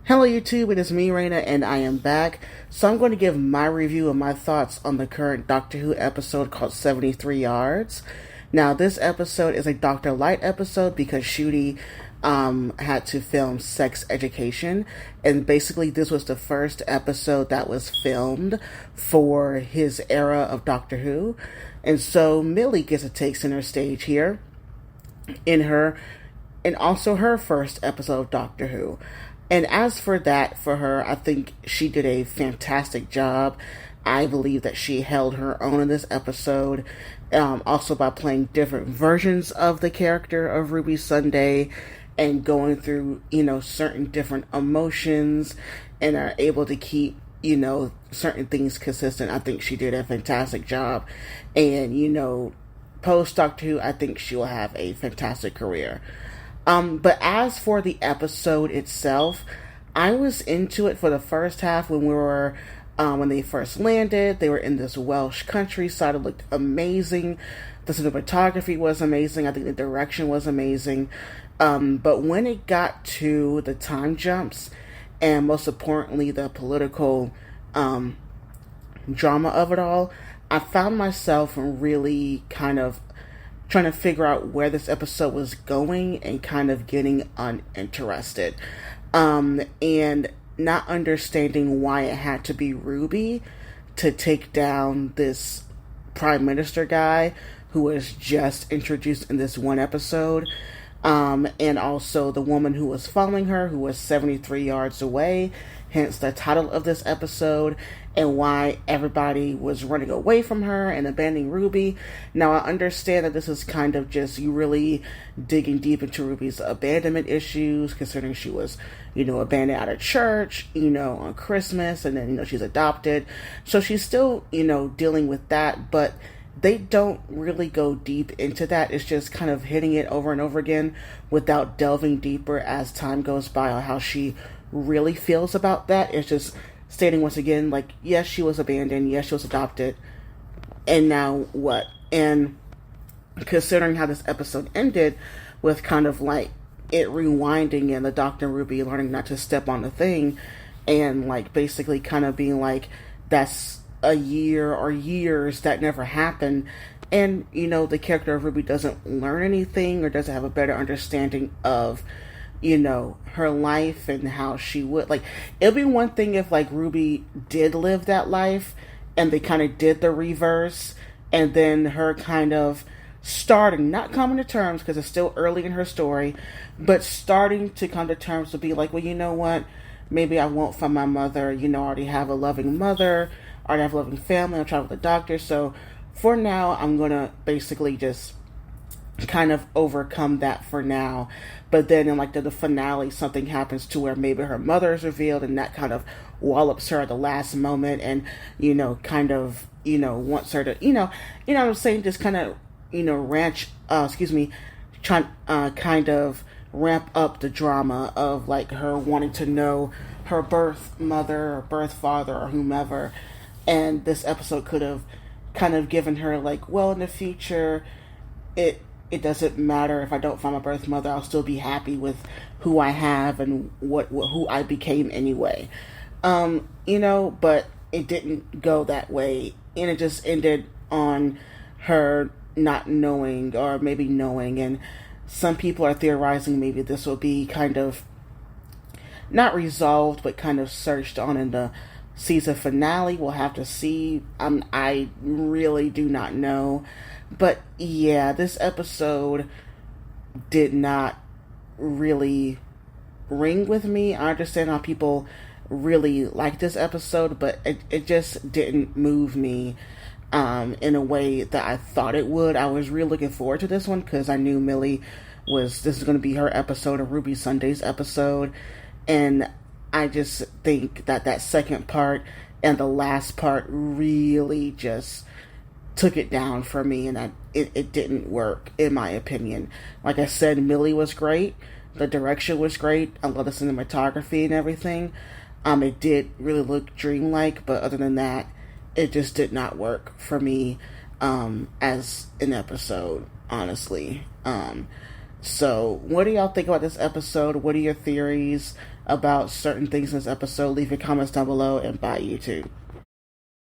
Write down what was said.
Hello YouTube, it is me, Raina, and I am back. So I'm going to give my review and my thoughts on the current Doctor Who episode called 73 Yards. Now, this episode is a Dr. Light episode because Ncuti had to film Sex Education, and basically this was the first episode that was filmed for his era of Doctor Who. And so Millie gets to take center stage here and also her first episode of Doctor Who. And as for that, for her, I think she did a fantastic job. I believe that she held her own in this episode, also by playing different versions of the character of Ruby Sunday and going through, certain different emotions and are able to keep, certain things consistent. I think she did a fantastic job. And, post Doctor Who, I think she will have a fantastic career. But as for the episode itself, I was into it for the first half when they first landed. They were in this Welsh countryside. It looked amazing. The cinematography was amazing. I think the direction was amazing. But when it got to the time jumps, and most importantly, the political drama of it all, I found myself really kind of trying to figure out where this episode was going and kind of getting uninterested. And not understanding why it had to be Ruby to take down this prime minister guy who was just introduced in this one episode. And also the woman who was following her, who was 73 yards away, hence the title of this episode, and why everybody was running away from her and abandoning Ruby. Now, I understand that this is kind of just you really digging deep into Ruby's abandonment issues, considering she was, abandoned out of church, on Christmas, and then, she's adopted. So she's still, dealing with that, but they don't really go deep into that. It's just kind of hitting it over and over again without delving deeper as time goes by on how she really feels about that. It's just stating once again, like, yes, she was abandoned, yes, she was adopted, and now what? And considering how this episode ended with kind of like it rewinding and the Doctor and Ruby learning not to step on the thing, and like basically kind of being like, that's a year or years that never happened, and the character of Ruby doesn't learn anything or doesn't have a better understanding of her life and how she would, like, it'd be one thing if like Ruby did live that life and they kind of did the reverse, and then her kind of starting, not coming to terms because it's still early in her story, but starting to come to terms to be like, well, you know what, maybe I won't find my mother, I already have a loving mother, I already have a loving family, I'll travel with the doctor, so for now I'm gonna basically just kind of overcome that for now. But then in like the finale, something happens to where maybe her mother is revealed, and that kind of wallops her at the last moment, and kind of wants her to what I'm saying, just kind of kind of ramp up the drama of like her wanting to know her birth mother or birth father or whomever. And this episode could have kind of given her like, well, in the future it doesn't matter if I don't find my birth mother, I'll still be happy with who I have and who I became anyway. But it didn't go that way, and it just ended on her not knowing, or maybe knowing, and some people are theorizing maybe this will be kind of not resolved, but kind of searched on in the season finale. We'll have to see. I really do not know. But yeah, this episode did not really ring with me. I understand how people really like this episode, but it just didn't move me in a way that I thought it would. I was really looking forward to this one because I knew this is going to be her episode, of Ruby Sunday's episode, and I just think that second part and the last part really just took it down for me, and it didn't work, in my opinion. Like I said, Millie was great, the direction was great, I love the cinematography and everything. It did really look dreamlike, but other than that, it just did not work for me as an episode, honestly. So, what do y'all think about this episode? What are your theories about certain things in this episode? Leave your comments down below, and bye, YouTube.